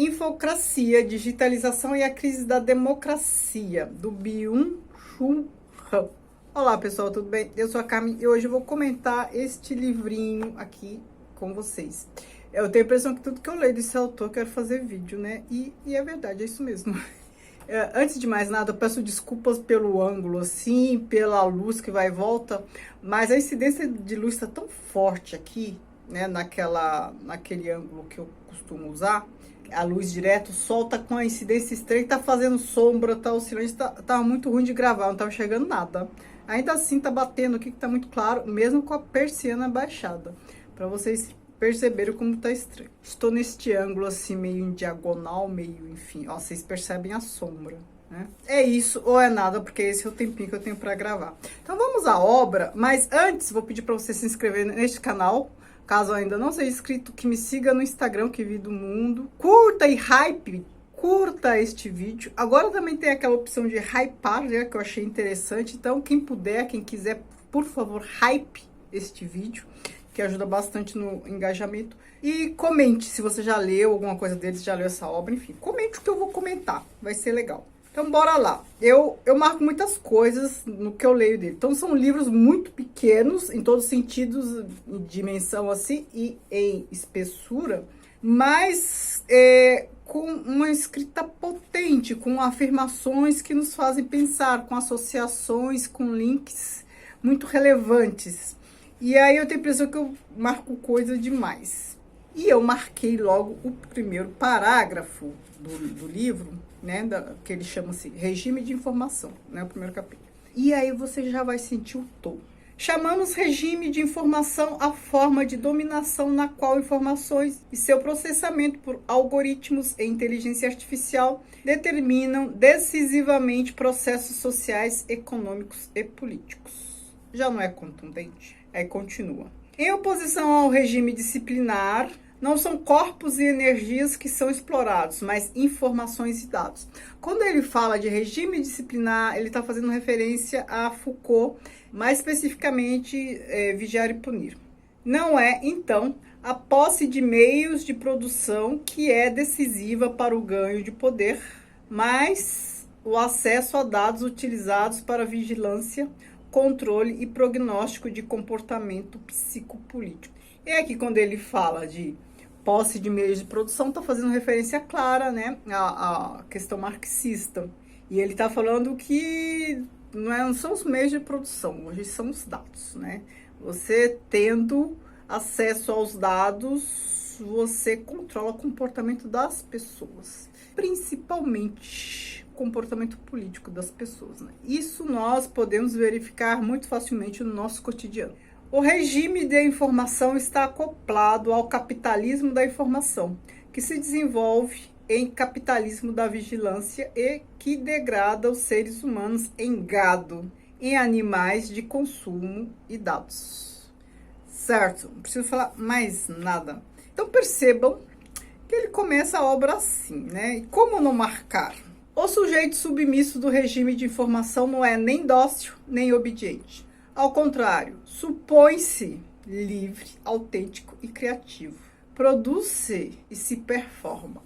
Infocracia, Digitalização e a Crise da Democracia, do Byung-Chul Han. Olá pessoal, tudo bem? Eu sou a Carmen e hoje eu vou comentar este livrinho aqui com vocês. Eu tenho a impressão que tudo que eu leio desse autor eu quero fazer vídeo, né? E é verdade, é isso mesmo. Antes de mais nada, eu peço desculpas pelo ângulo, assim, pela luz que vai e volta, mas a incidência de luz está tão forte aqui, né, naquele ângulo que eu costumo usar, a luz direto, o sol tá com a incidência estreita, tá fazendo sombra, tá oscilante, tá muito ruim de gravar, não tava chegando nada. Ainda assim tá batendo aqui, que tá muito claro, mesmo com a persiana baixada, para vocês perceberam como tá estranho. Estou neste ângulo assim, meio em diagonal, meio, enfim, ó, vocês percebem a sombra, né? É isso ou é nada, porque esse é o tempinho que eu tenho para gravar. Então vamos à obra, mas antes vou pedir para você se inscrever neste canal, caso ainda não seja inscrito, que me siga no Instagram, que vi do mundo. Curta e hype, curta este vídeo. Agora também tem aquela opção de hypar, né, que eu achei interessante. Então quem puder, quem quiser, por favor, hype este vídeo, que ajuda bastante no engajamento. E comente se você já leu alguma coisa deles, já leu essa obra, enfim. Comente o que eu vou comentar, vai ser legal. Então, bora lá. Eu marco muitas coisas no que eu leio dele. Então, são livros muito pequenos, em todos os sentidos, em dimensão assim, e em espessura, mas com uma escrita potente, com afirmações que nos fazem pensar, com associações, com links muito relevantes. E aí eu tenho a impressão que eu marco coisa demais. E eu marquei logo o primeiro parágrafo do livro, né, que ele chama-se Regime de Informação, né, o primeiro capítulo. E aí você já vai sentir o tom. Chamamos regime de informação a forma de dominação na qual informações e seu processamento por algoritmos e inteligência artificial determinam decisivamente processos sociais, econômicos e políticos. Já não é contundente? Aí continua. Em oposição ao regime disciplinar, não são corpos e energias que são explorados, mas informações e dados. Quando ele fala de regime disciplinar, ele está fazendo referência a Foucault, mais especificamente vigiar e punir. Não é, então, a posse de meios de produção que é decisiva para o ganho de poder, mas o acesso a dados utilizados para vigilância, controle e prognóstico de comportamento psicopolítico. E aqui, quando ele fala de posse de meios de produção, está fazendo referência clara, né, à questão marxista. E ele está falando que não são os meios de produção, hoje são os dados, né? Você tendo acesso aos dados, você controla o comportamento das pessoas, principalmente comportamento político das pessoas, né? Isso nós podemos verificar muito facilmente no nosso cotidiano. O regime de informação está acoplado ao capitalismo da informação, que se desenvolve em capitalismo da vigilância e que degrada os seres humanos em gado, em animais de consumo e dados. Certo? Não preciso falar mais nada. Então percebam que ele começa a obra assim, né? E como não marcar? O sujeito submisso do regime de informação não é nem dócil, nem obediente. Ao contrário, supõe-se livre, autêntico e criativo. Produz-se e se performa.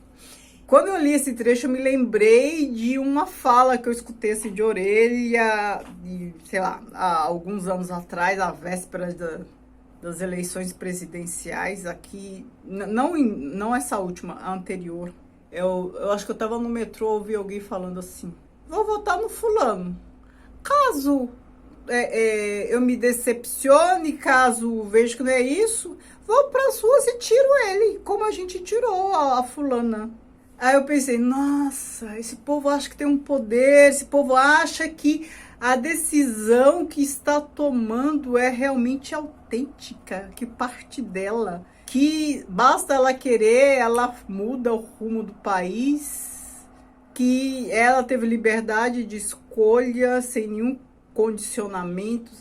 Quando eu li esse trecho, eu me lembrei de uma fala que eu escutei assim, de orelha, sei lá, há alguns anos atrás, à véspera das eleições presidenciais aqui, não essa última, a anterior. Eu acho que eu tava no metrô, ouvi alguém falando assim, vou votar no fulano. Caso eu me decepcione, caso veja que não é isso, vou para as ruas e tiro ele, como a gente tirou a fulana. Aí eu pensei, nossa, esse povo acha que tem um poder, esse povo acha que a decisão que está tomando é realmente autêntica, que parte dela, que basta ela querer, ela muda o rumo do país, que ela teve liberdade de escolha sem nenhum condicionamento.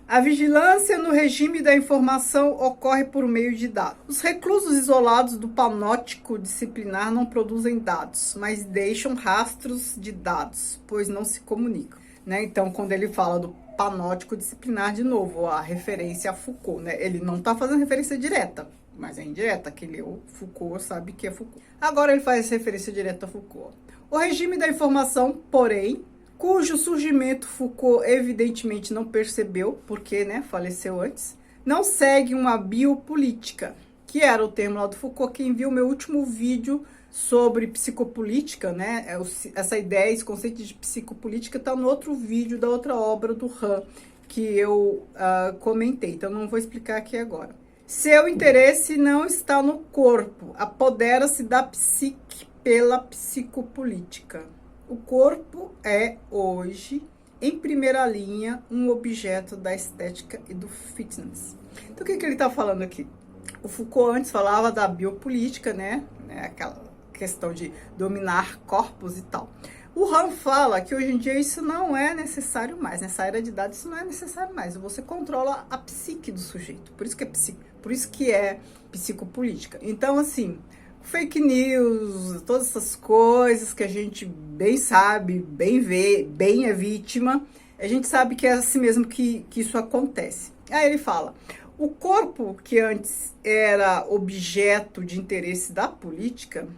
A vigilância no regime da informação ocorre por meio de dados. Os reclusos isolados do panóptico disciplinar não produzem dados, mas deixam rastros de dados, pois não se comunicam, né? Então, quando ele fala do panóptico disciplinar, de novo, a referência a Foucault, né? Ele não está fazendo referência direta, mas é indireta. Quem leu Foucault sabe que é Foucault. Agora ele faz referência direta a Foucault. O regime da informação, porém, cujo surgimento Foucault evidentemente não percebeu, porque, né, faleceu antes, não segue uma biopolítica, que era o termo lá do Foucault. Quem viu meu último vídeo sobre psicopolítica, né, essa ideia, esse conceito de psicopolítica está no outro vídeo da outra obra do Han, que eu comentei, então não vou explicar aqui agora. Seu interesse não está no corpo, apodera-se da psique pela psicopolítica. O corpo é, hoje, em primeira linha, um objeto da estética e do fitness. Então, o que ele está falando aqui? O Foucault antes falava da biopolítica, né? Aquela questão de dominar corpos e tal. O Han fala que hoje em dia isso não é necessário mais. Nessa era de dados isso não é necessário mais. Você controla a psique do sujeito. Por isso que é psicopolítica. Então, assim, fake news, todas essas coisas que a gente bem sabe, bem vê, bem é vítima, a gente sabe que é assim mesmo que isso acontece. Aí ele fala, o corpo que antes era objeto de interesse da política,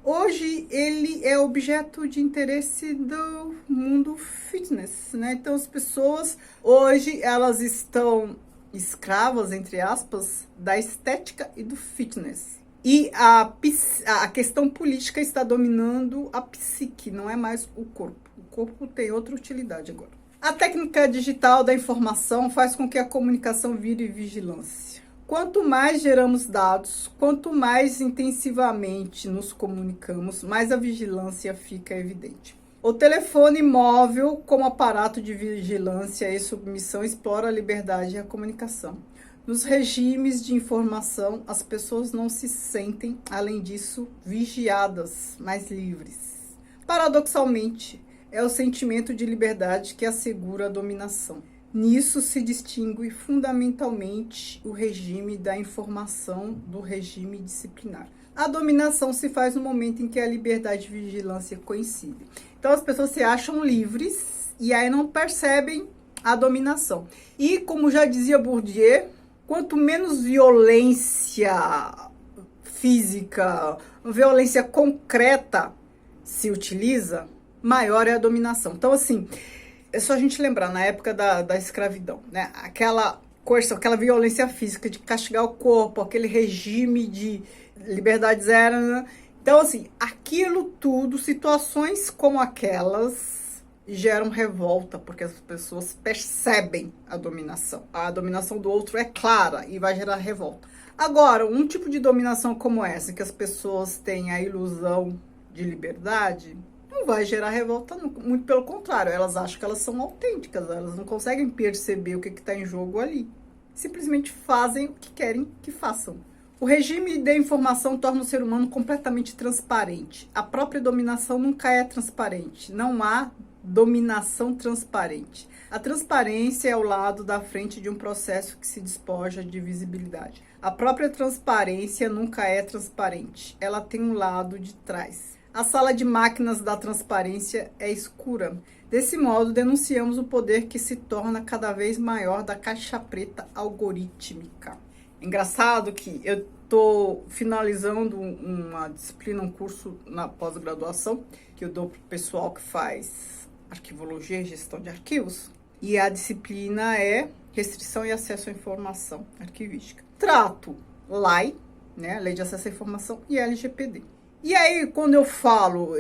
hoje ele é objeto de interesse do mundo fitness, né? Então as pessoas hoje elas estão escravas, entre aspas, da estética e do fitness. E a questão política está dominando a psique, não é mais o corpo. O corpo tem outra utilidade agora. A técnica digital da informação faz com que a comunicação vire vigilância. Quanto mais geramos dados, quanto mais intensivamente nos comunicamos, mais a vigilância fica evidente. O telefone móvel, como aparato de vigilância e submissão, explora a liberdade e a comunicação. Nos regimes de informação, as pessoas não se sentem, além disso, vigiadas, mas livres. Paradoxalmente, é o sentimento de liberdade que assegura a dominação. Nisso se distingue fundamentalmente o regime da informação do regime disciplinar. A dominação se faz no momento em que a liberdade e vigilância coincidem. Então as pessoas se acham livres e aí não percebem a dominação. E como já dizia Bourdieu, quanto menos violência física, violência concreta se utiliza, maior é a dominação. Então assim, é só a gente lembrar, na época da escravidão, né? Aquela coerção, aquela violência física de castigar o corpo, aquele regime de liberdade zero, né? Então, assim, aquilo tudo, situações como aquelas, geram revolta, porque as pessoas percebem a dominação. A dominação do outro é clara e vai gerar revolta. Agora, um tipo de dominação como essa, que as pessoas têm a ilusão de liberdade, não vai gerar revolta, muito pelo contrário, elas acham que elas são autênticas, elas não conseguem perceber o que está em jogo ali. Simplesmente fazem o que querem que façam. O regime de informação torna o ser humano completamente transparente. A própria dominação nunca é transparente, não há dominação transparente. A transparência é o lado da frente de um processo que se despoja de visibilidade. A própria transparência nunca é transparente, ela tem um lado de trás. A sala de máquinas da transparência é escura. Desse modo, denunciamos o poder que se torna cada vez maior da caixa preta algorítmica. Engraçado que eu estou finalizando uma disciplina, um curso na pós-graduação, que eu dou para o pessoal que faz arquivologia e gestão de arquivos. E a disciplina é Restrição e Acesso à Informação Arquivística. Trato LAI, né, Lei de Acesso à Informação, e LGPD. E aí, quando eu falo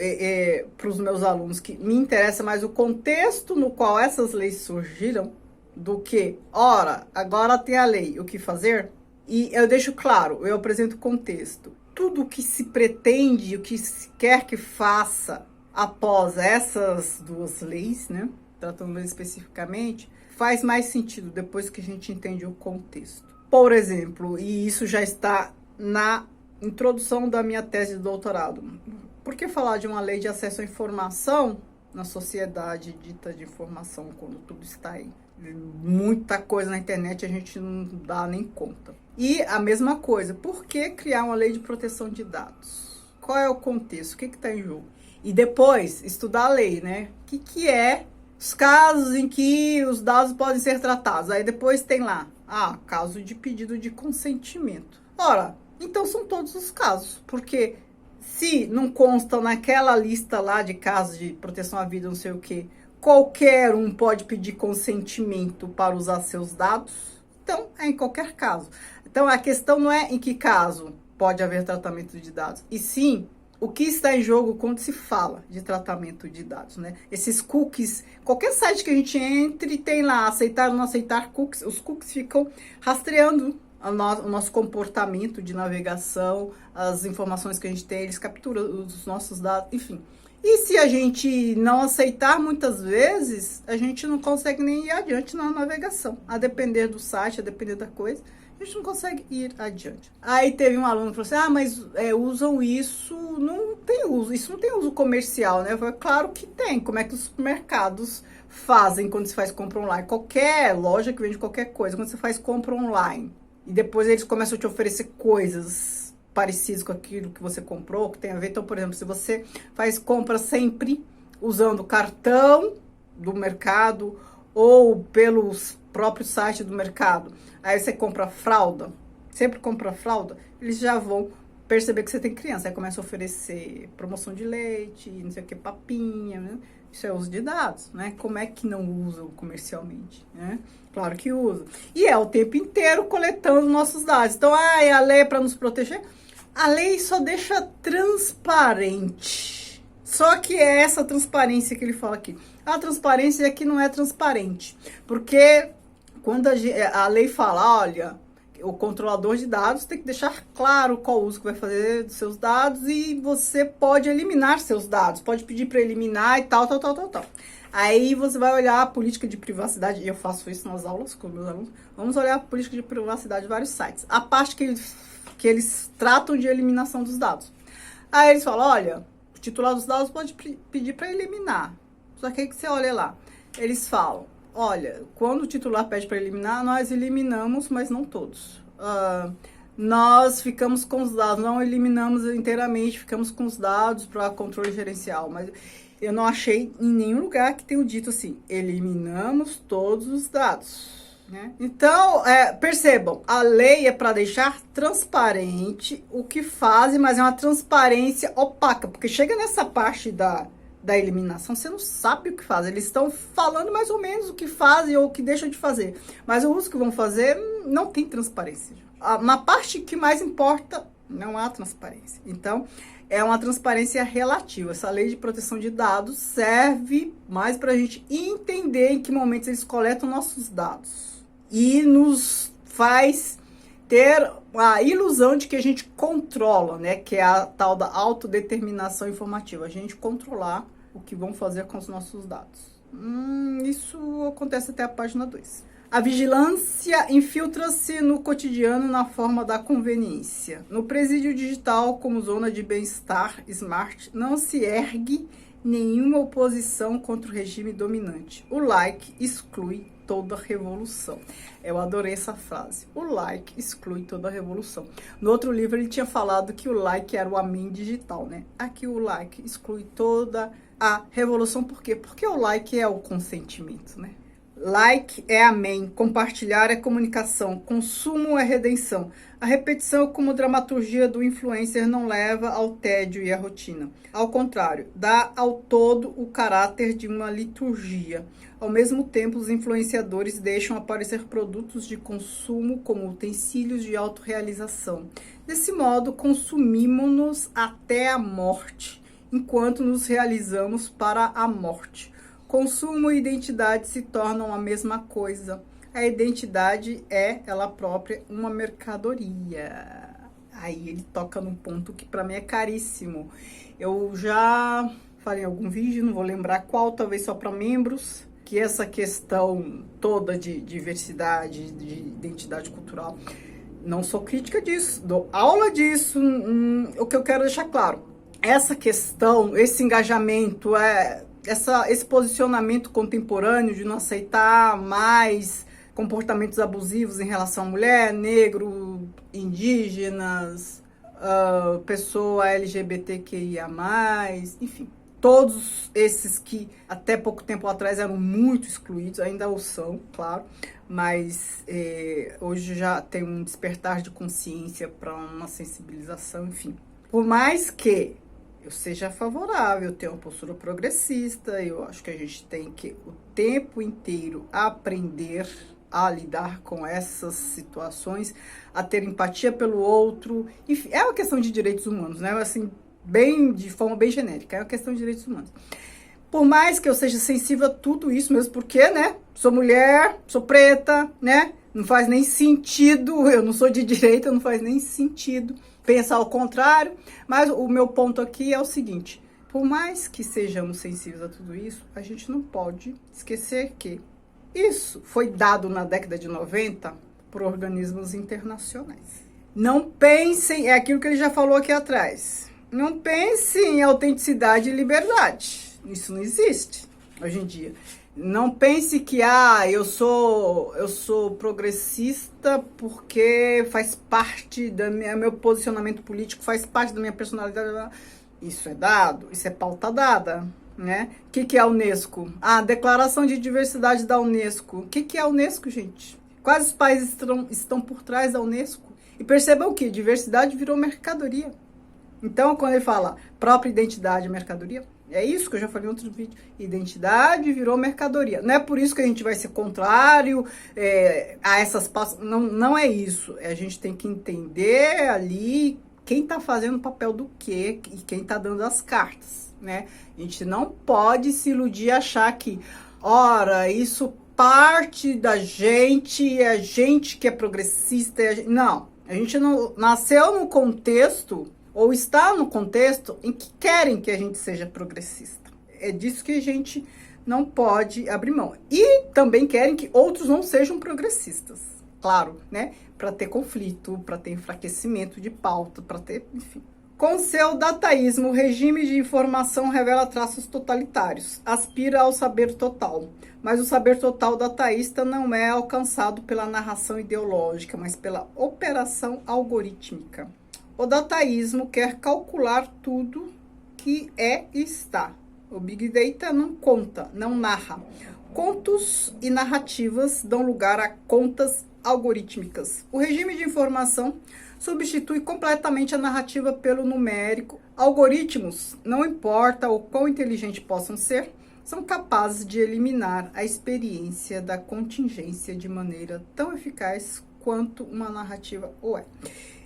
para os meus alunos que me interessa mais o contexto no qual essas leis surgiram, do que, ora, agora tem a lei, o que fazer? E eu deixo claro, eu apresento o contexto. Tudo o que se pretende, o que se quer que faça após essas duas leis, né, tratando especificamente, faz mais sentido depois que a gente entende o contexto. Por exemplo, e isso já está na introdução da minha tese de doutorado. Por que falar de uma lei de acesso à informação na sociedade dita de informação, quando tudo está aí? Muita coisa na internet a gente não dá nem conta. E a mesma coisa, por que criar uma lei de proteção de dados? Qual é o contexto? O que está em jogo? E depois, estudar a lei, né? O que é os casos em que os dados podem ser tratados? Aí depois tem lá, caso de pedido de consentimento. Ora, então são todos os casos, porque se não consta naquela lista lá de casos de proteção à vida, não sei o que, qualquer um pode pedir consentimento para usar seus dados, então é em qualquer caso. Então a questão não é em que caso pode haver tratamento de dados, e sim o que está em jogo quando se fala de tratamento de dados, né? Esses cookies, qualquer site que a gente entre, tem lá aceitar ou não aceitar cookies, os cookies ficam rastreando o nosso comportamento de navegação, as informações que a gente tem, eles capturam os nossos dados, enfim. E se a gente não aceitar, muitas vezes, a gente não consegue nem ir adiante na navegação. A depender do site, a depender da coisa, a gente não consegue ir adiante. Aí teve um aluno que falou assim, ah, mas usam isso, não tem uso, isso não tem uso comercial, né? Eu falei, claro que tem, como é que os supermercados fazem quando se faz compra online? Qualquer loja que vende qualquer coisa, quando você faz compra online, e depois eles começam a te oferecer coisas parecidas com aquilo que você comprou, que tem a ver. Então, por exemplo, se você faz compra sempre usando cartão do mercado ou pelos próprios sites do mercado, aí você compra fralda, sempre compra fralda, eles já vão perceber que você tem criança. Aí começa a oferecer promoção de leite, não sei o que, papinha, né? Isso é uso de dados, né? Como é que não usam comercialmente, né? Claro que usam. E é o tempo inteiro coletando nossos dados. Então, a lei é para nos proteger. A lei só deixa transparente. Só que é essa transparência que ele fala aqui. A transparência aqui não é transparente. Porque quando a lei fala, olha, o controlador de dados tem que deixar claro qual uso que vai fazer dos seus dados e você pode eliminar seus dados. Pode pedir para eliminar e tal. Aí você vai olhar a política de privacidade, e eu faço isso nas aulas com meus alunos. Vamos olhar a política de privacidade de vários sites. A parte que eles tratam de eliminação dos dados. Aí eles falam, olha, o titular dos dados pode pedir para eliminar. Só que aí que você olha lá, eles falam, olha, quando o titular pede para eliminar, nós eliminamos, mas não todos. Nós ficamos com os dados, não eliminamos inteiramente, ficamos com os dados para controle gerencial, mas eu não achei em nenhum lugar que tenha dito assim, eliminamos todos os dados. Né? Então, percebam, a lei é para deixar transparente o que fazem, mas é uma transparência opaca, porque chega nessa parte da eliminação, você não sabe o que faz. Eles estão falando mais ou menos o que fazem ou o que deixam de fazer, mas o uso que vão fazer não tem transparência. Na parte que mais importa, não há transparência. Então, é uma transparência relativa. Essa lei de proteção de dados serve mais para a gente entender em que momentos eles coletam nossos dados. E nos faz ter a ilusão de que a gente controla, né? Que é a tal da autodeterminação informativa. A gente controlar o que vão fazer com os nossos dados. Isso acontece até a página 2. A vigilância infiltra-se no cotidiano na forma da conveniência. No presídio digital, como zona de bem-estar smart, não se ergue nenhuma oposição contra o regime dominante. O like exclui toda revolução. Eu adorei essa frase. O like exclui toda revolução. No outro livro ele tinha falado que o like era o amém digital, né? Aqui o like exclui toda a revolução. Por quê? Porque o like é o consentimento, né? Like é amém, compartilhar é comunicação, consumo é redenção. A repetição como dramaturgia do influencer não leva ao tédio e à rotina. Ao contrário, dá ao todo o caráter de uma liturgia. Ao mesmo tempo, os influenciadores deixam aparecer produtos de consumo como utensílios de autorrealização. Desse modo, consumimos-nos até a morte, enquanto nos realizamos para a morte. Consumo e identidade se tornam a mesma coisa. A identidade é, ela própria, uma mercadoria. Aí ele toca num ponto que para mim é caríssimo. Eu já falei em algum vídeo, não vou lembrar qual, talvez só para membros, que essa questão toda de diversidade, de identidade cultural, não sou crítica disso, dou aula disso. O que eu quero deixar claro, essa questão, esse engajamento, esse posicionamento contemporâneo de não aceitar mais comportamentos abusivos em relação à mulher, negro, indígenas, pessoa LGBTQIA+, enfim. todos esses que até pouco tempo atrás eram muito excluídos, ainda o são, claro, mas hoje já tem um despertar de consciência para uma sensibilização, enfim. Por mais que eu seja favorável, eu tenho uma postura progressista, eu acho que a gente tem que o tempo inteiro aprender a lidar com essas situações, a ter empatia pelo outro, enfim, é uma questão de direitos humanos, né? Assim, de forma bem genérica, é uma questão de direitos humanos. Por mais que eu seja sensível a tudo isso, mesmo porque, né, sou mulher, sou preta, né, não faz nem sentido, eu não sou de direita, não faz nem sentido pensar ao contrário, mas o meu ponto aqui é o seguinte, por mais que sejamos sensíveis a tudo isso, a gente não pode esquecer que isso foi dado na década de 90 por organismos internacionais. Não pensem, é aquilo que ele já falou aqui atrás, não pensem em autenticidade e liberdade. Isso não existe hoje em dia. Não pense que eu sou progressista porque faz parte meu posicionamento político, faz parte da minha personalidade. Isso é dado, isso é pauta dada, né? O que é a Unesco? A Declaração de Diversidade da Unesco. O que é a Unesco, gente? Quais os países estão por trás da Unesco? E percebam que diversidade virou mercadoria. Então, quando ele fala própria identidade e mercadoria, é isso que eu já falei em outro vídeo. Identidade virou mercadoria. Não é por isso que a gente vai ser contrário a essas passos. Não, não é isso. A gente tem que entender ali quem está fazendo o papel do quê e quem está dando as cartas, né? A gente não pode se iludir e achar que, ora, isso parte da gente, é a gente que é progressista. Não, a gente não nasceu no contexto ou está no contexto em que querem que a gente seja progressista. É disso que a gente não pode abrir mão. E também querem que outros não sejam progressistas. Claro, né? Para ter conflito, para ter enfraquecimento de pauta, para ter, enfim. Com seu dataísmo, o regime de informação revela traços totalitários, aspira ao saber total. Mas o saber total dataísta não é alcançado pela narração ideológica, mas pela operação algorítmica. O dataísmo quer calcular tudo que é e está. O Big Data não conta, não narra. Contos e narrativas dão lugar a contas algorítmicas. O regime de informação substitui completamente a narrativa pelo numérico. Algoritmos, não importa o quão inteligentes possam ser, são capazes de eliminar a experiência da contingência de maneira tão eficaz quanto uma narrativa o é.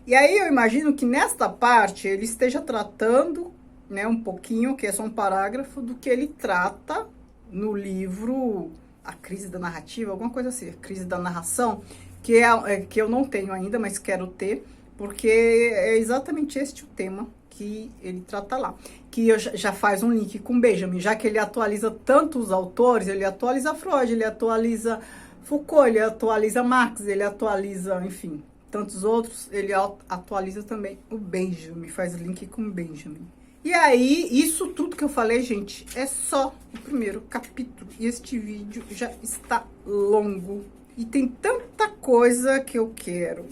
E aí eu imagino que nesta parte ele esteja tratando, né, um pouquinho, que é só um parágrafo, do que ele trata no livro A Crise da Narrativa, alguma coisa assim, A Crise da Narração, que eu não tenho ainda, mas quero ter, porque é exatamente este o tema que ele trata lá. Que já faz um link com Benjamin, já que ele atualiza tantos autores, ele atualiza Freud, ele atualiza Foucault, ele atualiza Marx, ele atualiza, enfim, tantos outros, ele atualiza também o Benjamin, faz link com Benjamin. E aí, isso tudo que eu falei, gente, é só o primeiro capítulo. E este vídeo já está longo. E tem tanta coisa que eu quero.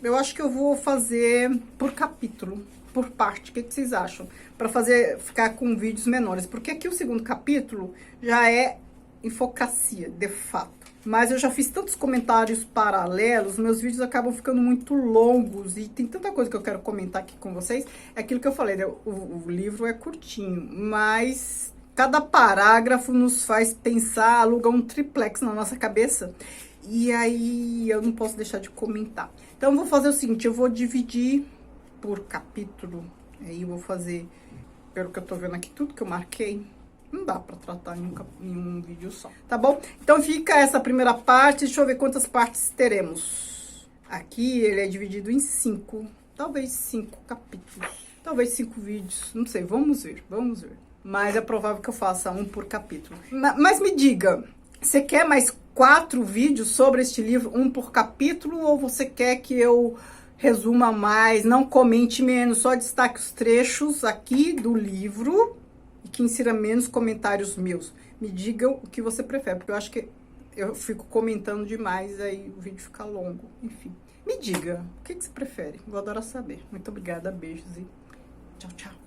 Eu acho que eu vou fazer por capítulo, por parte. O que vocês acham? Para ficar com vídeos menores. Porque aqui o segundo capítulo já é infocacia, de fato. Mas eu já fiz tantos comentários paralelos, meus vídeos acabam ficando muito longos e tem tanta coisa que eu quero comentar aqui com vocês. É aquilo que eu falei, né? O livro é curtinho, mas cada parágrafo nos faz pensar, aluga um triplex na nossa cabeça. E aí eu não posso deixar de comentar. Então eu vou fazer o seguinte, eu vou dividir por capítulo. Aí eu vou fazer, pelo que eu tô vendo aqui, tudo que eu marquei. Não dá pra tratar em um vídeo só, tá bom? Então fica essa primeira parte, deixa eu ver quantas partes teremos. Aqui ele é dividido em 5, talvez 5 capítulos, talvez 5 vídeos, não sei, vamos ver. Mas é provável que eu faça um por capítulo. Mas me diga, você quer mais 4 vídeos sobre este livro, um por capítulo, ou você quer que eu resuma mais, não comente menos, só destaque os trechos aqui do livro e que insira menos comentários meus? Me digam o que você prefere, porque eu acho que eu fico comentando demais, aí o vídeo fica longo. Enfim, me diga, o que você prefere? Vou adorar saber. Muito obrigada, beijos e tchau, tchau.